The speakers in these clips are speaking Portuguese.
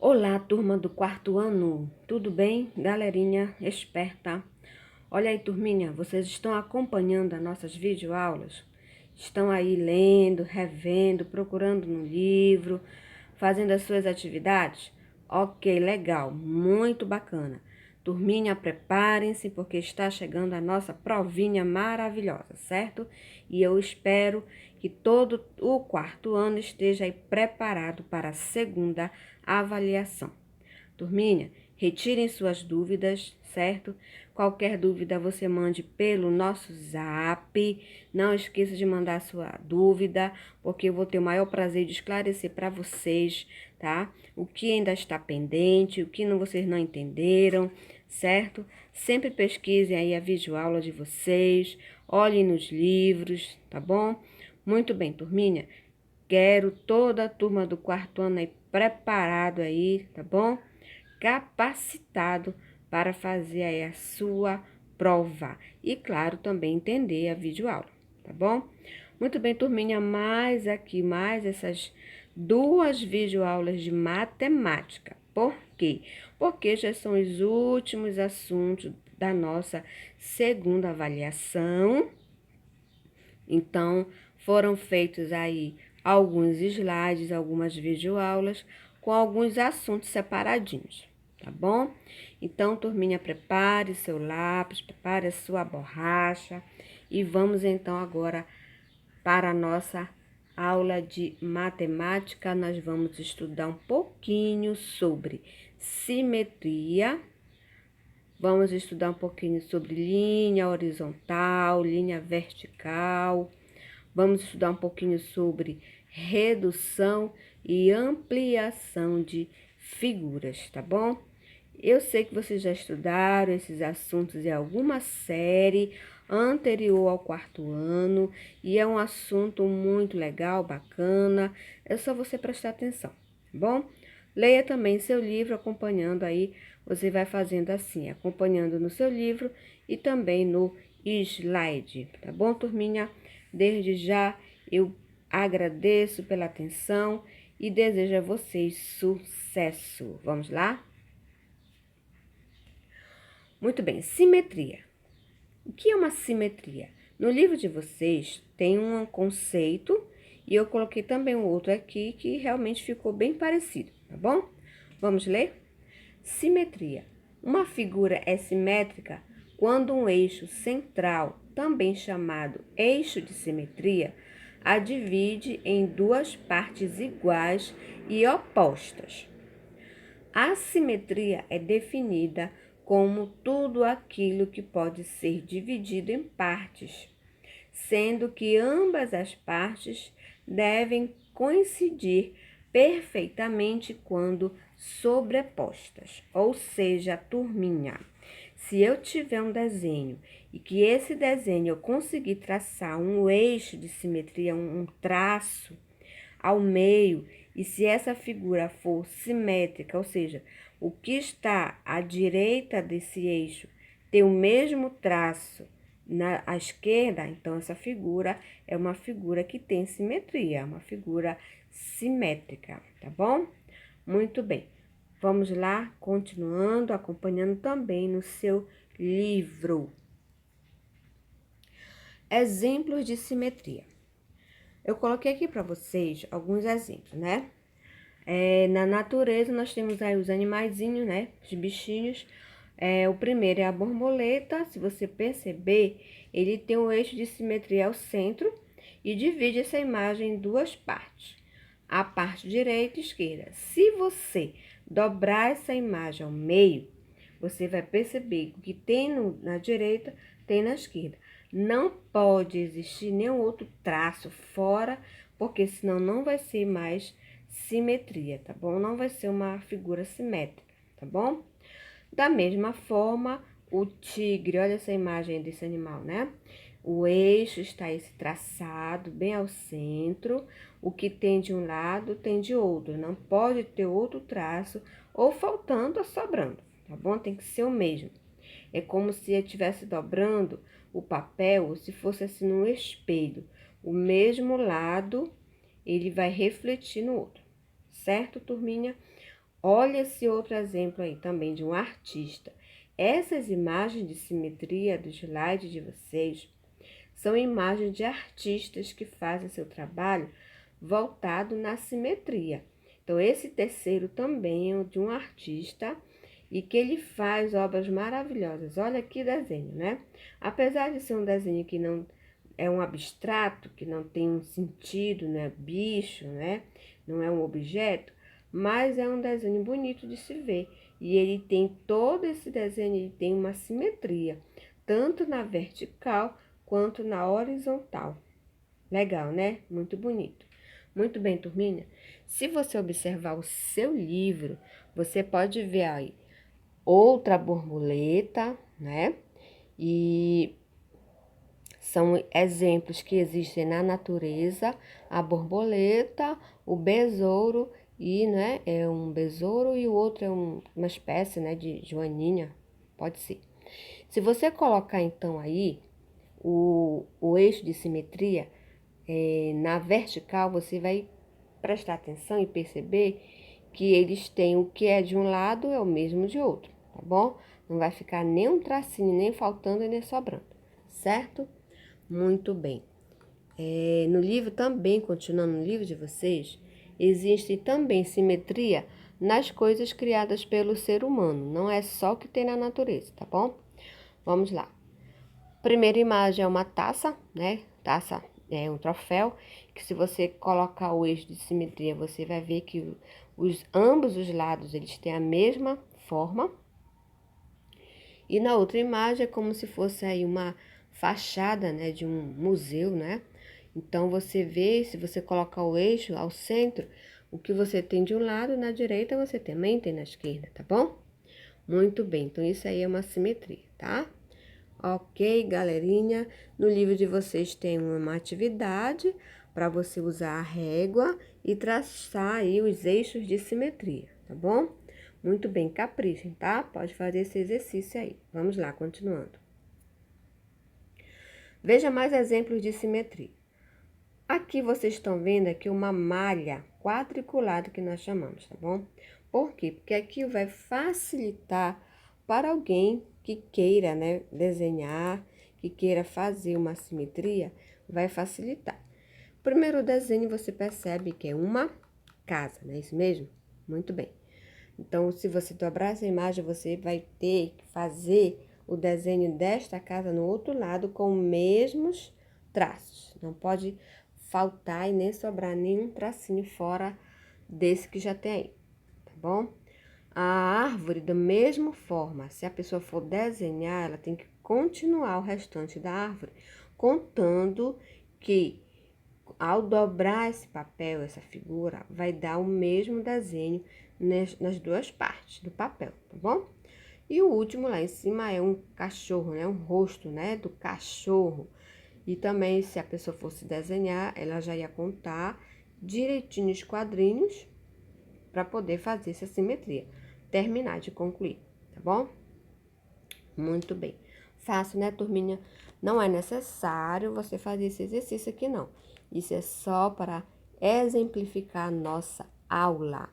Olá, turma do quarto ano, tudo bem? Galerinha esperta. Olha aí, turminha, vocês estão acompanhando as nossas videoaulas? Estão aí lendo, revendo, procurando no livro, fazendo as suas atividades? Ok, legal, muito bacana. Turminha, preparem-se porque está chegando a nossa provinha maravilhosa, certo? E eu espero que todo o quarto ano esteja aí preparado para a segunda avaliação. Turminha, retirem suas dúvidas, certo? Qualquer dúvida você mande pelo nosso zap. Não esqueça de mandar sua dúvida, porque eu vou ter o maior prazer de esclarecer para vocês, tá? O que ainda está pendente, o que vocês não entenderam, certo? Sempre pesquisem aí a videoaula de vocês, olhem nos livros, tá bom? Muito bem, turminha. Quero toda a turma do quarto ano aí preparado aí, tá bom? Capacitado para fazer aí a sua prova. E, claro, também entender a videoaula, tá bom? Muito bem, turminha, mais essas duas videoaulas de matemática. Por quê? Porque já são os últimos assuntos da nossa segunda avaliação. Então, foram feitos aí alguns slides, algumas videoaulas com alguns assuntos separadinhos, tá bom? Então, turminha, prepare seu lápis, prepare a sua borracha e vamos então agora para a nossa aula de matemática. Nós vamos estudar um pouquinho sobre simetria. Vamos estudar um pouquinho sobre linha horizontal, linha vertical. Vamos estudar um pouquinho sobre redução e ampliação de figuras, tá bom? Eu sei que vocês já estudaram esses assuntos em alguma série anterior ao quarto ano e é um assunto muito legal, bacana. É só você prestar atenção, tá bom? Leia também seu livro acompanhando aí. Você vai fazendo assim, acompanhando no seu livro e também no slide, tá bom, turminha? Desde já eu agradeço pela atenção e desejo a vocês sucesso. Vamos lá? Muito bem, simetria. O que é uma simetria? No livro de vocês tem um conceito e eu coloquei também um outro aqui que realmente ficou bem parecido, tá bom? Vamos ler? Simetria. Uma figura é simétrica quando um eixo central, também chamado eixo de simetria, a divide em duas partes iguais e opostas. A simetria é definida como tudo aquilo que pode ser dividido em partes, sendo que ambas as partes devem coincidir perfeitamente quando sobrepostas. Ou seja, turminha, se eu tiver um desenho e que esse desenho eu conseguir traçar um eixo de simetria, um traço ao meio, e se essa figura for simétrica, ou seja, o que está à direita desse eixo tem o mesmo traço à esquerda, então essa figura é uma figura que tem simetria, uma figura simétrica, tá bom? Muito bem. Vamos lá, continuando, acompanhando também no seu livro. Exemplos de simetria. Eu coloquei aqui para vocês alguns exemplos, né? Na natureza, nós temos aí os animaizinhos, né? Os bichinhos. O primeiro é a borboleta. Se você perceber, ele tem um eixo de simetria ao centro e divide essa imagem em duas partes. A parte direita e esquerda. Se você dobrar essa imagem ao meio, você vai perceber que o que tem na direita tem na esquerda. Não pode existir nenhum outro traço fora, porque senão não vai ser mais simetria, tá bom? Não vai ser uma figura simétrica, tá bom? Da mesma forma, o tigre, olha essa imagem desse animal, né? O eixo está esse traçado bem ao centro, o que tem de um lado tem de outro, não pode ter outro traço, ou faltando ou sobrando, tá bom? Tem que ser o mesmo. É como se eu estivesse dobrando o papel, ou se fosse assim num espelho. O mesmo lado, ele vai refletir no outro, certo, turminha? Olha esse outro exemplo aí também de um artista. Essas imagens de simetria do slide de vocês são imagens de artistas que fazem seu trabalho voltado na simetria. Então, esse terceiro também é de um artista e que ele faz obras maravilhosas. Olha que desenho, né? Apesar de ser um desenho que não é um abstrato, que não tem um sentido, né? Bicho, né? Não é um objeto, mas é um desenho bonito de se ver. E ele tem todo esse desenho, ele tem uma simetria, tanto na vertical quanto na horizontal. Legal, né? Muito bonito. Muito bem, turminha. Se você observar o seu livro, você pode ver aí outra borboleta, né? E são exemplos que existem na natureza, a borboleta, o besouro e, né, é um besouro e o outro é uma espécie, né, de joaninha, pode ser. Se você colocar então aí o eixo de simetria na vertical, você vai prestar atenção e perceber que eles têm o que é de um lado é o mesmo de outro, tá bom? Não vai ficar nem um tracinho, nem faltando e nem sobrando, certo? Muito bem. No livro também, continuando no livro de vocês, existe também simetria nas coisas criadas pelo ser humano. Não é só o que tem na natureza, tá bom? Vamos lá. Primeira imagem é uma taça, né? Taça é um troféu, que se você colocar o eixo de simetria, você vai ver que ambos os lados eles têm a mesma forma. E na outra imagem é como se fosse aí uma fachada, né, de um museu, né? Então você vê, se você colocar o eixo ao centro, o que você tem de um lado, na direita você também tem na esquerda, tá bom? Muito bem, então isso aí é uma simetria, tá? Ok, galerinha, no livro de vocês tem uma atividade para você usar a régua e traçar aí os eixos de simetria, tá bom? Muito bem, caprichem, tá? Pode fazer esse exercício aí. Vamos lá, continuando. Veja mais exemplos de simetria. Aqui vocês estão vendo aqui uma malha quadriculada que nós chamamos, tá bom? Por quê? Porque aqui vai facilitar para alguém que queira, né, desenhar, que queira fazer uma simetria, vai facilitar. Primeiro desenho você percebe que é uma casa, não é isso mesmo? Muito bem. Então, se você dobrar essa imagem, você vai ter que fazer o desenho desta casa no outro lado com os mesmos traços. Não pode faltar e nem sobrar nenhum tracinho fora desse que já tem aí, tá bom? A árvore, da mesma forma, se a pessoa for desenhar, ela tem que continuar o restante da árvore, contando que ao dobrar esse papel, essa figura, vai dar o mesmo desenho nas duas partes do papel, tá bom? E o último lá em cima é um cachorro, né? Um rosto, né? Do cachorro. E também, se a pessoa fosse desenhar, ela já ia contar direitinho os quadrinhos para poder fazer essa simetria. Terminar de concluir, tá bom? Muito bem. Fácil, né, turminha? Não é necessário você fazer esse exercício aqui, não. Isso é só para exemplificar a nossa aula.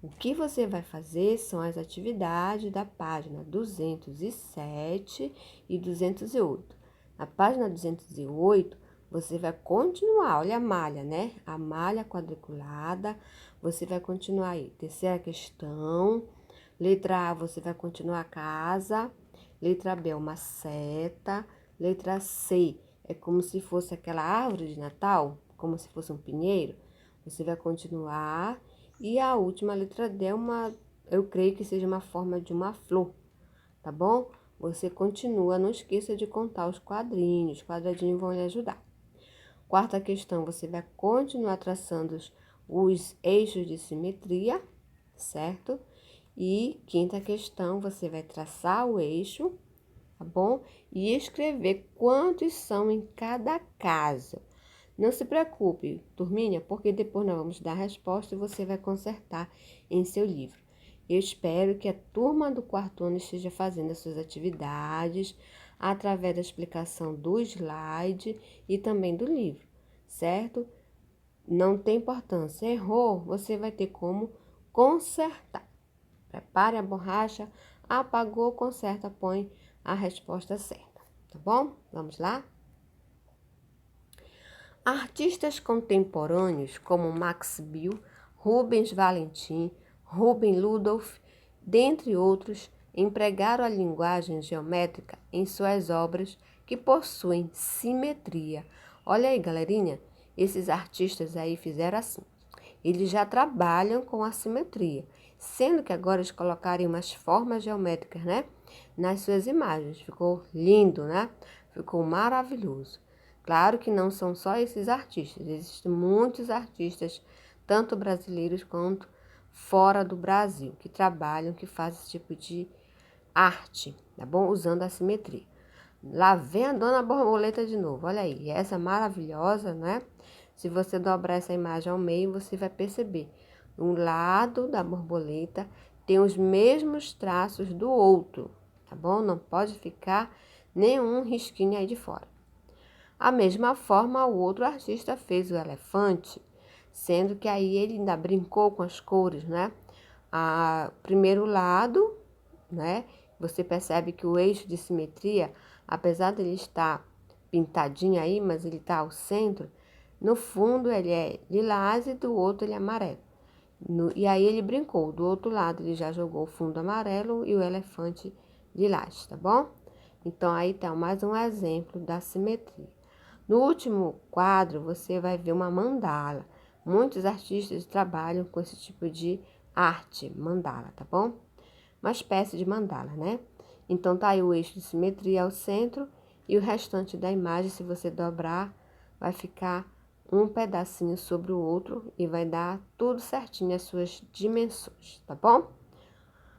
O que você vai fazer são as atividades da página 207 e 208. Na página 208, você vai continuar, olha a malha, né? A malha quadriculada, você vai continuar aí. Terceira questão, letra A, você vai continuar a casa. Letra B é uma seta. Letra C é como se fosse aquela árvore de Natal, como se fosse um pinheiro. Você vai continuar. E a última letra D é eu creio que seja uma forma de uma flor, tá bom? Você continua, não esqueça de contar os quadrinhos. Os quadradinhos vão lhe ajudar. Quarta questão, você vai continuar traçando os eixos de simetria, certo? E quinta questão, você vai traçar o eixo, tá bom? E escrever quantos são em cada caso. Não se preocupe, turminha, porque depois nós vamos dar a resposta e você vai consertar em seu livro. Eu espero que a turma do quarto ano esteja fazendo as suas atividades através da explicação do slide e também do livro, certo? Não tem importância. Errou, você vai ter como consertar, Prepare a borracha, apagou, conserta, põe a resposta certa, tá bom? Vamos lá? Artistas contemporâneos como Max Bill, Rubens Valentim, Rubens Rudolph, dentre outros, empregaram a linguagem geométrica em suas obras que possuem simetria. Olha aí, galerinha, esses artistas aí fizeram assim. Eles já trabalham com a simetria, sendo que agora eles colocarem umas formas geométricas, né, nas suas imagens. Ficou lindo, né? Ficou maravilhoso. Claro que não são só esses artistas, existem muitos artistas, tanto brasileiros quanto fora do Brasil, que trabalham, que fazem esse tipo de arte, tá bom? Usando a simetria. Lá vem a dona borboleta de novo, olha aí, essa maravilhosa, né? Se você dobrar essa imagem ao meio, você vai perceber. Um lado da borboleta tem os mesmos traços do outro, tá bom? Não pode ficar nenhum risquinho aí de fora. A mesma forma, o outro artista fez o elefante, sendo que aí ele ainda brincou com as cores, né? Primeiro lado, né? Você percebe que o eixo de simetria, apesar de ele estar pintadinho aí, mas ele está ao centro, no fundo ele é lilás e do outro ele é amarelo. E aí ele brincou, do outro lado ele já jogou o fundo amarelo e o elefante lilás, tá bom? Então aí tá mais um exemplo da simetria. No último quadro, você vai ver uma mandala. Muitos artistas trabalham com esse tipo de arte, mandala, tá bom? Uma espécie de mandala, né? Então, tá aí o eixo de simetria ao centro e o restante da imagem, se você dobrar, vai ficar um pedacinho sobre o outro e vai dar tudo certinho as suas dimensões, tá bom?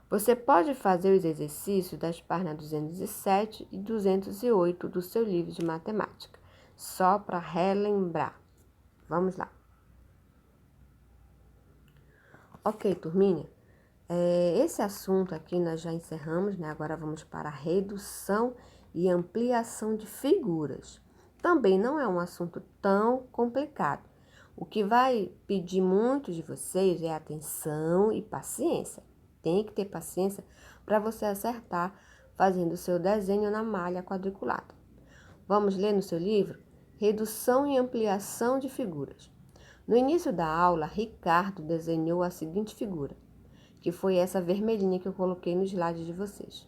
Você pode fazer os exercícios das páginas 207 e 208 do seu livro de matemática, só para relembrar. Vamos lá. Ok, turminha? Esse assunto aqui nós já encerramos, né? Agora vamos para a redução e ampliação de figuras. Também não é um assunto tão complicado. O que vai pedir muito de vocês é atenção e paciência. Tem que ter paciência para você acertar fazendo o seu desenho na malha quadriculada. Vamos ler no seu livro? Redução e ampliação de figuras. No início da aula, Ricardo desenhou a seguinte figura, que foi essa vermelhinha que eu coloquei no slide de vocês.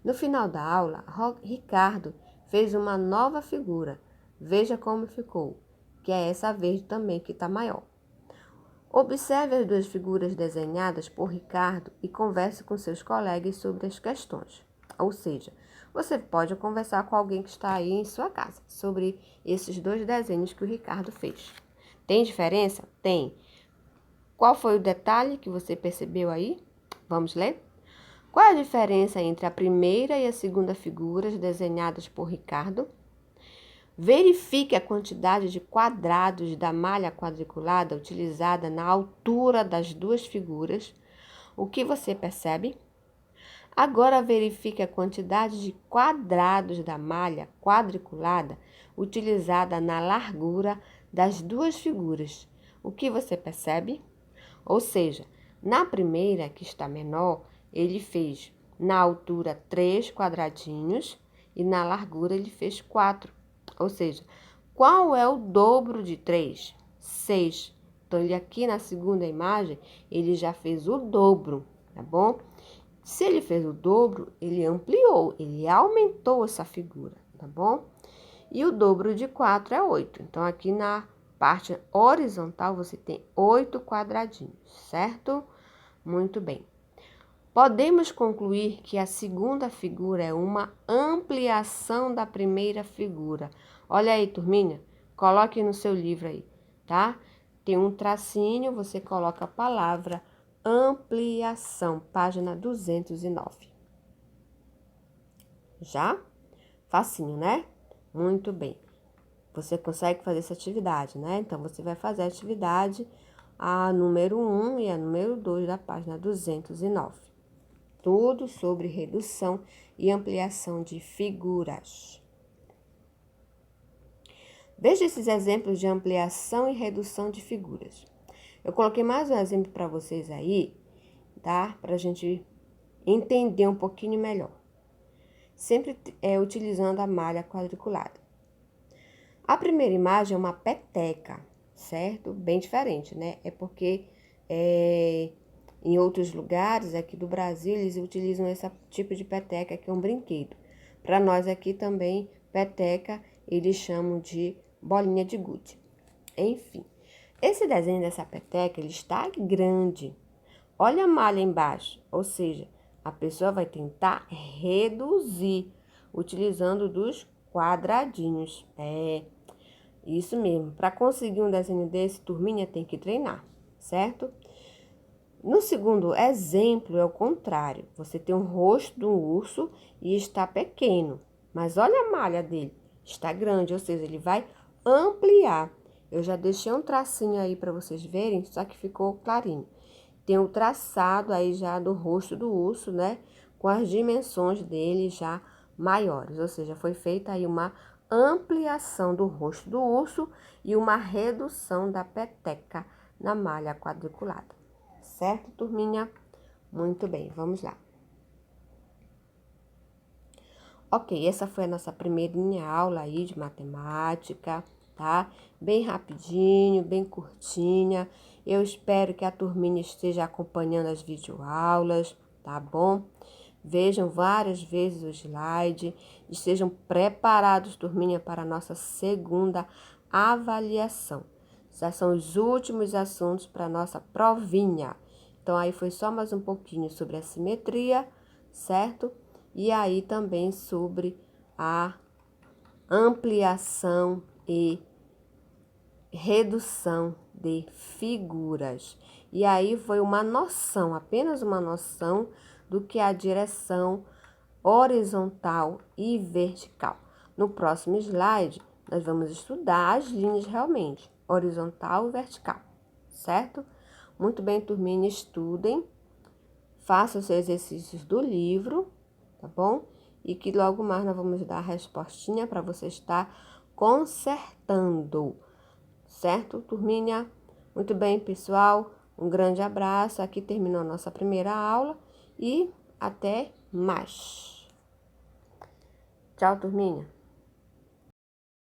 No final da aula, Ricardo fez uma nova figura. Veja como ficou, que é essa verde também, que está maior. Observe as duas figuras desenhadas por Ricardo e converse com seus colegas sobre as questões. Ou seja, você pode conversar com alguém que está aí em sua casa sobre esses dois desenhos que o Ricardo fez. Tem diferença? Tem. Qual foi o detalhe que você percebeu aí? Vamos ler? Qual é a diferença entre a primeira e a segunda figuras desenhadas por Ricardo? Verifique a quantidade de quadrados da malha quadriculada utilizada na altura das duas figuras. O que você percebe? Agora verifique a quantidade de quadrados da malha quadriculada utilizada na largura das duas figuras. O que você percebe? Ou seja, na primeira, que está menor, ele fez na altura 3 quadradinhos e na largura ele fez 4. Ou seja, qual é o dobro de 3? 6. Então, ele aqui na segunda imagem, ele já fez o dobro, tá bom? Se ele fez o dobro, ele ampliou, ele aumentou essa figura, tá bom? E o dobro de 4 é 8. Então, aqui na parte horizontal, você tem 8 quadradinhos, certo? Muito bem. Podemos concluir que a segunda figura é uma ampliação da primeira figura. Olha aí, turminha, coloque no seu livro aí, tá? Tem um tracinho, você coloca a palavra ampliação, página 209. Já? Facinho, né? Muito bem. Você consegue fazer essa atividade, né? Então, você vai fazer a atividade a número 1 e a número 2 da página 209. Tudo sobre redução e ampliação de figuras. Veja esses exemplos de ampliação e redução de figuras. Eu coloquei mais um exemplo para vocês aí, tá? Pra gente entender um pouquinho melhor. Sempre utilizando a malha quadriculada. A primeira imagem é uma peteca, certo? Bem diferente, né? É porque em outros lugares aqui do Brasil, eles utilizam esse tipo de peteca, que é um brinquedo. Para nós aqui também, peteca, eles chamam de bolinha de gude. Enfim, esse desenho dessa peteca, ele está grande. Olha a malha embaixo, ou seja, a pessoa vai tentar reduzir, utilizando dos quadradinhos. Isso mesmo. Para conseguir um desenho desse, turminha, tem que treinar, certo? No segundo exemplo, é o contrário. Você tem o rosto de um urso e está pequeno. Mas olha a malha dele, está grande, ou seja, ele vai ampliar. Eu já deixei um tracinho aí para vocês verem, só que ficou clarinho. Tem o traçado aí já do rosto do urso, né? Com as dimensões dele já maiores. Ou seja, foi feita aí uma ampliação do rosto do urso e uma redução da peteca na malha quadriculada. Certo, turminha? Muito bem, vamos lá. Ok, essa foi a nossa primeirinha aula aí de matemática, tá? Bem rapidinho, bem curtinha. Eu espero que a turminha esteja acompanhando as videoaulas, tá bom? Vejam várias vezes o slide, estejam preparados, turminha, para a nossa segunda avaliação. Já são os últimos assuntos para a nossa provinha. Então, aí foi só mais um pouquinho sobre a simetria, certo? E aí também sobre a ampliação e redução de figuras. E aí foi uma noção, apenas uma noção do que é a direção horizontal e vertical. No próximo slide, nós vamos estudar as linhas realmente, horizontal e vertical, certo? Muito bem, turminha, estudem, façam os exercícios do livro, tá bom? E que logo mais nós vamos dar a respostinha para você estar consertando, certo, turminha? Muito bem, pessoal, um grande abraço. Aqui terminou a nossa primeira aula e até mais. Tchau, turminha.